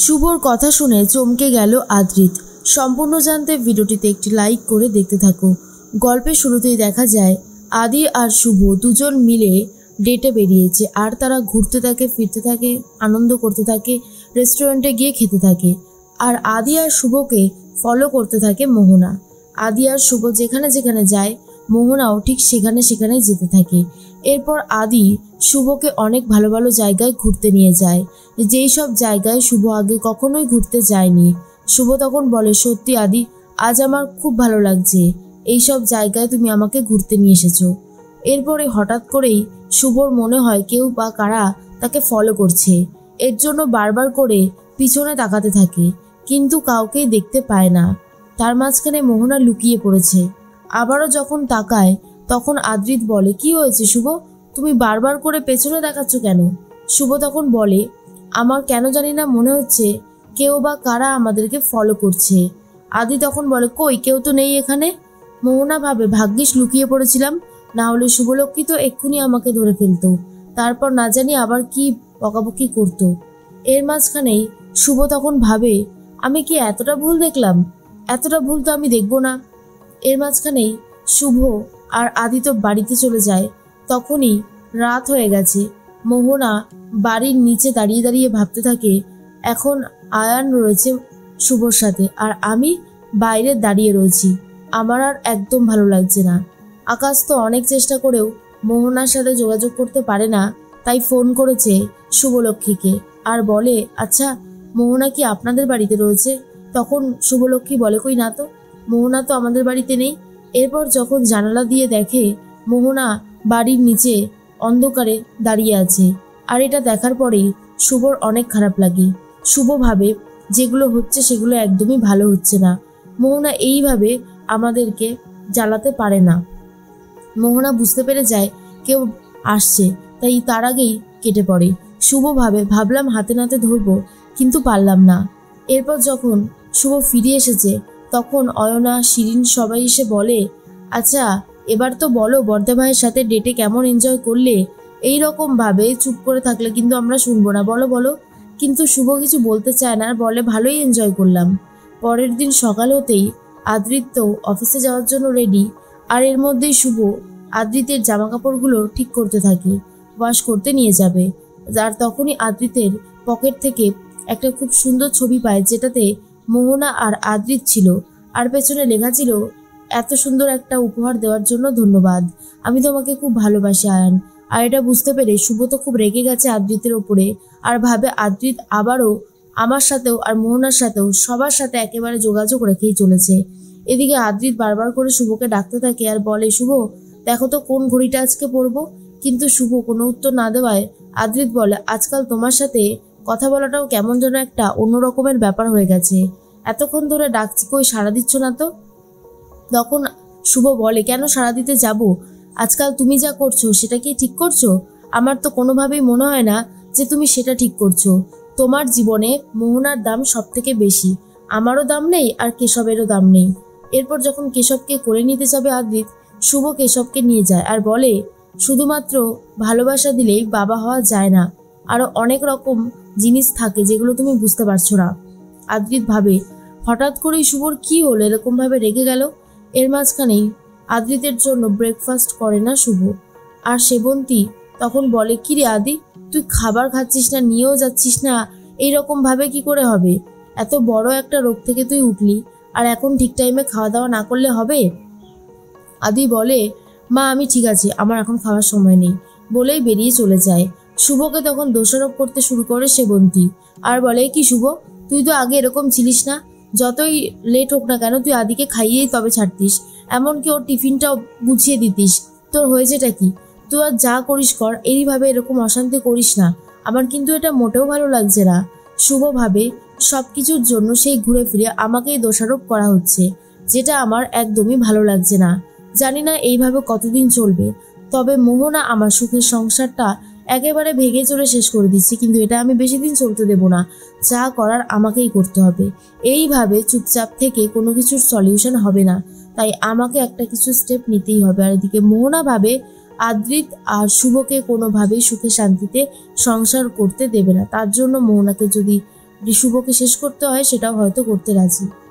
শুভর কথা শুনে চমকে গেল আদ্রিত। সম্পূর্ণ জানতে ভিডিওটিতে একটি লাইক করে দেখতে থাকো। গল্পের শুরুতেই দেখা যায় আদি আর শুভ দুজন মিলে ডেটে বেরিয়েছে, আর তারা ঘুরতে থাকে, ফিরতে থাকে, আনন্দ করতে থাকে, রেস্টুরেন্টে গিয়ে খেতে থাকে। আর আদি আর শুভকে ফলো করতে থাকে মোহনা। আদি আর শুভ যেখানে যেখানে যায়, মোহনাও ঠিক সেখানে সেখানেই যেতে থাকে। এরপর আদি শুভকে অনেক ভালো ভালো জায়গায় ঘুরতে নিয়ে যায়, যেই সব জায়গায় শুভ আগে কখনোই ঘুরতে যায়নি। শুভ তখন বলে, সত্যি আদি, আজ আমার খুব ভালো লাগছে, এই সব জায়গায় তুমি আমাকে ঘুরতে নিয়ে এসেছো। এরপরে হঠাৎ করেই শুভর মনে হয় কেউ বা কারা তাকে ফলো করছে। এর জন্য বারবার করে পিছনে তাকাতে থাকে, কিন্তু কাউকেই দেখতে পায় না। তার মাঝখানে মোহনা লুকিয়ে পড়েছে। আবারও যখন তাকায় তখন আদ্রিত বলে, কি হয়েছে শুভ, তুমি বারবার করে পেছনে তাকাচ্ছ কেন? শুভ তখন বলে, আমার কেন জানি না মনে হচ্ছে কেউ বা কারা আমাদেরকে ফলো করছে। আদি তখন বলে, কই, কেউ তো নেই এখানে। মোহনা ভাবে, ভাগ্যিস লুকিয়ে পড়েছিলাম, না হলে শুভলক্ষ্মী তো এক্ষুনি আমাকে ধরে ফেলতো, তারপর না জানি আবার কি বকাবকি করতো। এর মাঝখানেই শুভ তখন ভাবে, আমি কি এতটা ভুল দেখলাম? এতটা ভুল তো আমি দেখব না। এর মাঝখানেই শুভ আর আদি তো বাড়িতে চলে যায়। তখনই রাত হয়ে গেছে। মোহনা বাড়ির নিচে দাঁড়িয়ে দাঁড়িয়ে ভাবতে থাকে, এখন আয়ান রয়েছে শুভর সাথে, আর আমি বাইরে দাঁড়িয়ে রয়েছি। আমার আর একদম ভালো লাগছে না। আকাশ তো অনেক চেষ্টা করেও মোহনার সাথে যোগাযোগ করতে পারে না, তাই ফোন করেছে শুভলক্ষ্মীকে আর বলে, আচ্ছা মোহনা কি আপনাদের বাড়িতে রয়েছে? তখন শুভলক্ষ্মী বলে, কই না তো, মোহনা তো আমাদের বাড়িতে নেই। এরপর যখন জানালা দিয়ে দেখে মোহনা বাড়ির নিচে অন্ধকারে দাঁড়িয়ে আছে, আর এটা দেখার পরেই শুভর অনেক খারাপ লাগে। শুভ ভাবে, যেগুলো হচ্ছে সেগুলো একদমই ভালো হচ্ছে না। মোহনা এইভাবে আমাদেরকে জ্বালাতে পারে না। মোহনা বুঝতে পেরে যায় কেউ আসছে, তাই তার আগেই কেটে পড়ে। শুভ ভাবলাম হাতে নাতে ধরবো, কিন্তু পারলাম না। এরপর যখন শুভ ফিরে এসেছে তখন অয়না, শিরিন সবাই এসে বলে, আচ্ছা এবার তো বলো বর্দা ভাইয়ের সাথে ডেটে কেমন এনজয় করলে? এই রকম ভাবে চুপ করে থাকলে কিন্তু আমরা শুনবো না, বলো বলো। কিন্তু শুভ কিছু বলতে চায় না, আর বলে, ভালোই এনজয় করলাম। পরের দিন সকাল হতেই আদ্রিত তো অফিসে যাওয়ার জন্য রেডি, আর এর মধ্যেই শুভ আদ্রিতের জামা কাপড়গুলো ঠিক করতে থাকে, ওয়াশ করতে নিয়ে যাবে। আর তখনই আদ্রিতের পকেট থেকে একটা খুব সুন্দর ছবি পায়, যেটাতে মোহনা আর আদ্রিত ছিল, আর পেছনে লেখা ছিল, এত সুন্দর একটা উপহার দেওয়ার জন্য ধন্যবাদ, আমি তোমাকে খুব ভালোবাসি আয়ান। আর এটা বুঝতে পেরে শুভ তো খুব রেগে গেছে আদ্রিতের ওপরে, আর ভাবে আদ্রিত আবারও আমার সাথেও আর মোহনার সাথেও সবার সাথে একেবারে যোগাযোগ রেখেই চলেছে। এদিকে আদ্রিত বারবার করে শুভকে ডাকতে থাকে আর বলে, শুভ দেখো তো কোন ঘড়িটা আজকে পরবো। কিন্তু শুভ কোনো উত্তর না দেওয়ায় আদ্রিত বলে, আজকাল তোমার সাথে কথা বলাটাও কেমন যেন একটা অন্য রকমের ব্যাপার হয়ে গেছে, এতক্ষণ ধরে ডাকছি, কই সাড়া দিচ্ছ না তো। তখন শুভ বলে, কেন সাড়া দিতে যাব? আজকাল তুমি যা করছো সেটা কি ঠিক করছো? আমার তো কোনোভাবেই মনে হয় না যে তুমি সেটা ঠিক করছো। তোমার জীবনে মোহনার দাম সব থেকে বেশি, আমারও দাম নেই আর কেশবেরও দাম নেই। এরপর যখন কেশবকে করে নিতে যাবে আদ্রিত, শুভ কেশবকে নিয়ে যায় আর বলে, শুধুমাত্র ভালোবাসা দিলেই বাবা হওয়া যায় না, আরো অনেক রকম জিনিস থাকে যেগুলো তুমি বুঝতে পারছো না। আদ্রিত ভাবে, হঠাৎ করেই শুভর কি হলো, এরকম ভাবে রেগে গেল। এর মাঝখানেই আদ্রিতের জন্য ব্রেকফাস্ট করে না শুভ। আর সেবন্তী তখন বলে, কি রে আদি, তুই খাবার খাচ্ছিস না, নিয়েও যাচ্ছিস না, এইরকম ভাবে কি করে হবে? এত বড় একটা রোগ থেকে তুই উঠলি, আর এখন ঠিক টাইমে খাওয়া দাওয়া না করলে হবে? আদি বলে, মা আমি ঠিক আছি, আমার এখন খাওয়ার সময় নেই, বলেই বেরিয়ে চলে যায়। শুভকে তখন দোষারোপ করতে শুরু করে সেবন্তী, আর বলে, কি শুভ, তুই তো আগে এরকম ছিলিস না, যতই লেট হোক না কেন তুই আদিকে খাইয়েই তবে ছাড়তিস, এমনকি ওর টিফিনটাও বুঝিয়ে দিতিস, তোর হয়েছেটা কি? তুই আর যা করিস কর, এইভাবে এরকম অশান্তি করিস না, আমার কিন্তু এটা মোটেও ভালো লাগছে না। শুভ ভাবে, সব কিছুর জন্য সেই ঘুরে ফিরে আমাকেই দোষারোপ করা হচ্ছে, যেটা আমার একদমই ভালো লাগছে না। জানি না এইভাবে কতদিন চলবে, তবে মোহনা আমার সুখের সংসারটা একেবারে ভেঙে চড়ে শেষ করে দিচ্ছে, কিন্তু এটা আমি বেশি দিন চলতে দেব না, যা করার আমাকেই করতে হবে। এইভাবে চুপচাপ থেকে কোনো কিছুর সলিউশন হবে না, তাই আমাকে একটা কিছু স্টেপ নিতেই হবে। আর এদিকে মোহনা ভাবে আদ্রিত আর শুভকে কোনোভাবেই সুখে শান্তিতে সংসার করতে দেবে না, তার জন্য মোহনাকে যদি শুভকে শেষ করতে হয় সেটাও হয়তো করতে রাজি।